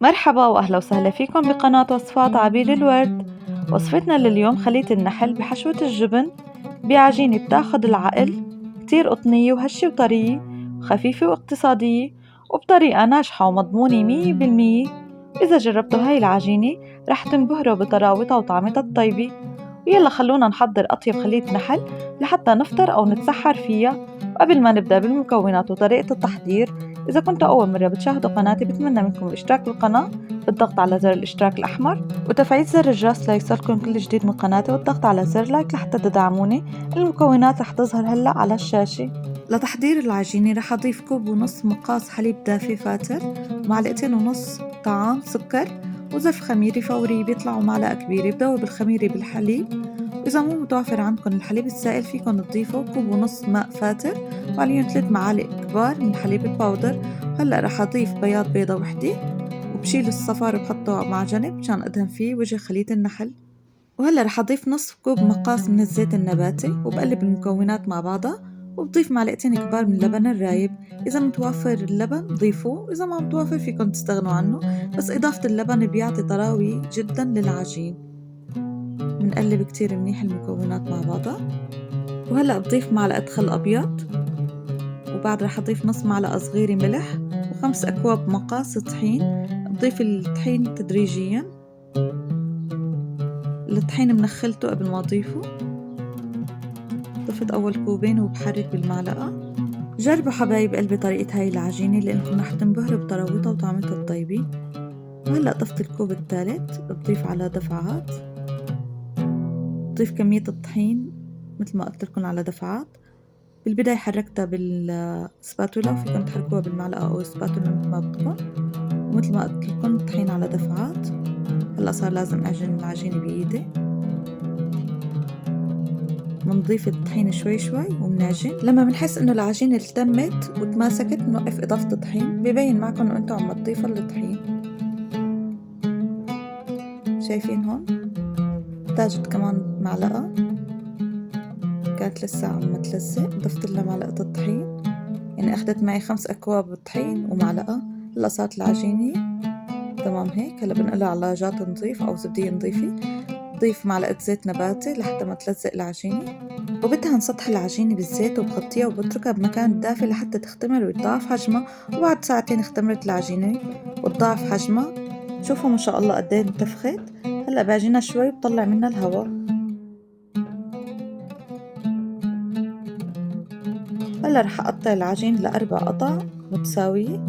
مرحبا وأهلا وسهلا فيكم بقناة وصفات عبير الورد. وصفتنا لليوم خلية النحل بحشوة الجبن بعجينة بتاخد العقل، كتير قطنية وهشة وطرية وخفيفة واقتصادية وبطريقة ناجحة ومضمونة 100%. إذا جربتوا هاي العجينة رح تنبهروا بطراوتها وطعمتها الطيبة. ويلا خلونا نحضر أطيب خلية نحل لحتى نفطر أو نتسحر فيها. وقبل ما نبدأ بالمكونات وطريقة التحضير، إذا كنتوا أول مرة بتشاهدوا قناتي بتمنى منكم الاشتراك بالقناة بالضغط على زر الاشتراك الأحمر وتفعيل زر الجرس ليصلكم كل جديد من قناتي والضغط على زر لايك لحتى تدعموني. المكونات رح تظهر هلأ على الشاشة. لتحضير العجينة رح أضيف كوب ونص مقاس حليب دافي فاتر، ومعلقتين ونص طعام سكر، وزف خميري فوري بيطلعوا معلقة كبيرة. بدوب الخميرة بالحليب، وإذا مو متوفر عندكم الحليب السائل فيكن تضيفوا كوب ونص ماء فاتر وعليهم 3 معالق كبار من حليب الباودر. هلأ رح أضيف بياض بيضة وحدة، وبشيل الصفار وبحطه مع جنب مشان أدهن فيه وجه خلية النحل. وهلأ رح أضيف نصف كوب مقاس من الزيت النباتي وبقلب المكونات مع بعضها، وبضيف معلقتين كبار من اللبن الرايب. إذا متوفر اللبن ضيفوه، إذا ما متوفر فيكم تستغنوا عنه، بس إضافة اللبن بيعطي طراوة جدا للعجين. بنقلب كتير منيح المكونات مع بعضها. وهلأ بضيف معلقة خل أبيض، وبعد رح أضيف نص معلقة صغيرة ملح و5 أكواب مقاس طحين. بضيف الطحين تدريجيا، الطحين منخلته قبل ما أضيفه. ضفت أول كوبين وبحرك بالمعلقة. جربوا حبايب قلبي طريقة هاي العجينة لأنكم رح تنبهروا بطراوتها وطعمتها الطيبة. وهلأ ضفت الكوب الثالث، بضيف على دفعات، بضيف كمية الطحين مثل ما قلت لكم على دفعات. بالبداية حركتها بالسباتولا، وفيكم تحركوها بالمعلقة أو السباتولا مثل ما بدكم. ومثل ما قلت لكم الطحين على دفعات. هلا صار لازم أعجن العجينة بإيدي. منضيف الطحين شوي شوي ومنعجن. لما بنحس إنه العجينة التمت وتماسكت بنوقف إضافة الطحين. ببين معكم إنه أنتم عم تضيفوا الطحين. شايفين هون؟ احتاجت كمان معلقة، كانت لسه عم تلزق، ضفت لها معلقة الطحين. يعني أخدت معي 5 أكواب طحين ومعلقة. هلا صارت العجينة تمام هيك. هلا بنقلها على لاجات نظيف أو زبدية نظيفة. ضيف معلقة زيت نباتي لحتى ما تلزق العجينة، وبدهن سطح العجينة بالزيت وبغطيها وبتركها بمكان دافي لحتى تختمر ويتضاعف حجمها. وبعد ساعتين اختمرت العجينة وتضاعف حجمها. شوفوا ما شاء الله قديه انتفخت. هلا بعجنها شوي بطلع منها الهواء. هلا رح أقطع العجين ل4 قطع متساوية.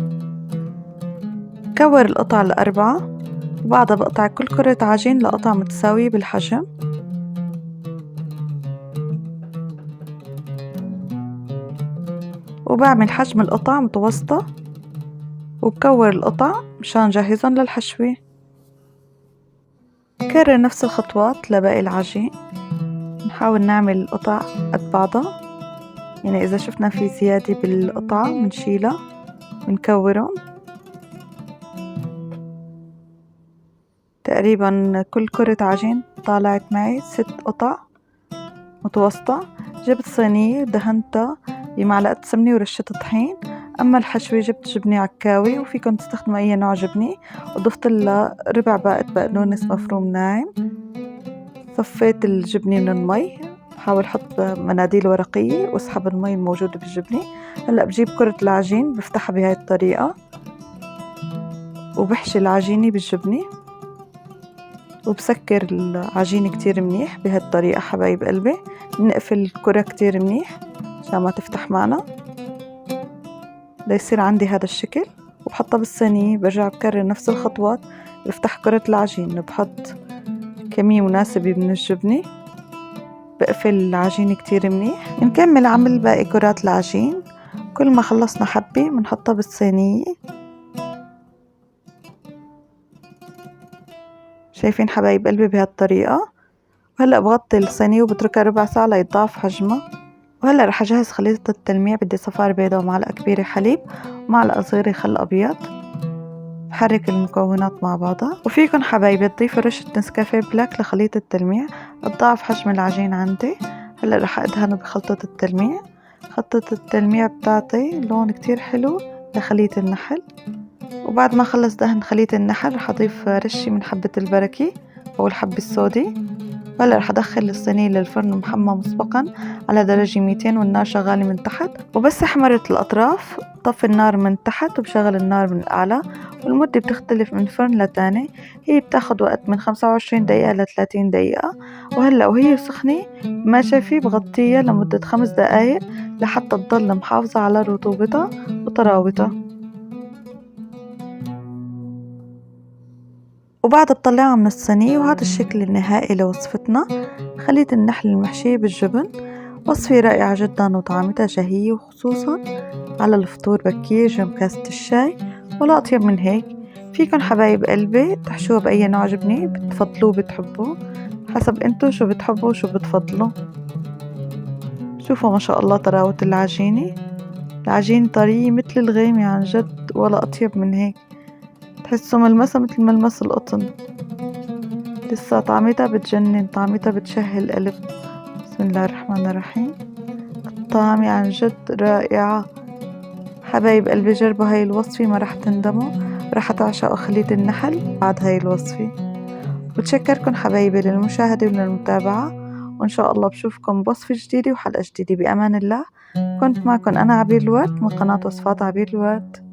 كور القطع ل4، وبعدها بقطع كل كرة عجين لقطع متساوية بالحجم. وبعمل حجم القطع متوسطة، وبكور القطع مشان جهزهم للحشوة. كرر نفس الخطوات لباقي العجين. نحاول نعمل القطع قد بعضها، يعني إذا شفنا في زيادة بالقطعة منشيلها منكورهم. تقريبا كل كرة عجين طالعت معي 6 قطع متوسطة. جبت صينية دهنتها بمعلقة سمنة ورشة طحين. أما الحشوة جبت جبنة عكاوي، وفيكم تستخدموا أي نوع جبنة، وضفت لها ربع باقة بقدونس مفروم ناعم. صفيت الجبنة من المي، بحاول أحط مناديل ورقية واسحب المي الموجودة بالجبنة. هلأ بجيب كرة العجين بفتحها بهاي الطريقة، وبحشي العجينة بالجبنة، وبسكر العجينة كتير منيح بهالطريقة حبايب قلبي. بنقفل الكرة كتير منيح عشان ما تفتح معنا ليصير عندي هذا الشكل. وبحطها بالصينية، برجع بكرر نفس الخطوات. بفتح كرة العجين، بحط كمية مناسبة من الجبنة، بقفل العجين كتير منيح. نكمل عمل باقي كرات العجين. كل ما خلصنا حبة بنحطها بالصينية. شايفين حبايب قلبي بهالطريقة. وهلأ بغطي الصينية وبتركها ربع ساعة ليتضاعف حجمها. وهلأ رح أجهز خليطة التلميع. بدي صفار بيضة ومعلقة كبيرة حليب ومعلقة صغيرة خل أبيض. بحرك المكونات مع بعضها. وفيكن حبايبي تضيفوا رشة نسكافيه بلاك لخليط التلميع تضاعف حجم العجين عندي. هلأ رح أدهن بخلطة التلميع. خلطة التلميع بتعطي لون كتير حلو لخلية النحل. وبعد ما خلص دهن خليط النحل رح أضيف رشة من حبة البركة أو الحب السودي. وهلا رح أدخل الصينية للفرن محمى مسبقا على درجة 200 والنار شغالة من تحت، وبس حمرت الأطراف طفي النار من تحت وبشغل النار من الأعلى. والمدة بتختلف من فرن لتاني، هي بتاخد وقت من 25 دقيقة ل30 دقيقة. وهلا وهي سخنة ما شايفي بغطيها لمدة 5 دقايق لحتى تضل محافظة على رطوبتها وطراوتها. وبعد بطلعها من الصينية، وهذا الشكل النهائي لوصفتنا خليط النحل المحشية بالجبن. وصفة رائعة جدا وطعمتها شهية، وخصوصا على الفطور بكير جنب كاسة الشاي. ولا أطيب من هيك. فيكن حبايب قلبي تحشوها بأي نوع جبنة بتفضلوه بتحبوه، حسب انتو شو بتحبوا وشو بتفضلوا. شوفوا ما شاء الله طراوة العجينة، العجينة طرية مثل الغيمة عن جد، ولا أطيب من هيك. تحسوا ملمسها مثل ملمس القطن. لسه طعمتها بتجنن، طعمتها بتشهي القلب. بسم الله الرحمن الرحيم. الطعمة عن جد رائعة. حبايب قلبي جربوا هاي الوصفة ما رح تندموا، رح تعشقوا خليط النحل بعد هاي الوصفة. بتشكركن حبايبي للمشاهدة وللمتابعة، وإن شاء الله بشوفكم بوصفة جديدة وحلقة جديدة بأمان الله. كنت معكم أنا عبير الورد من قناة وصفات عبير الورد.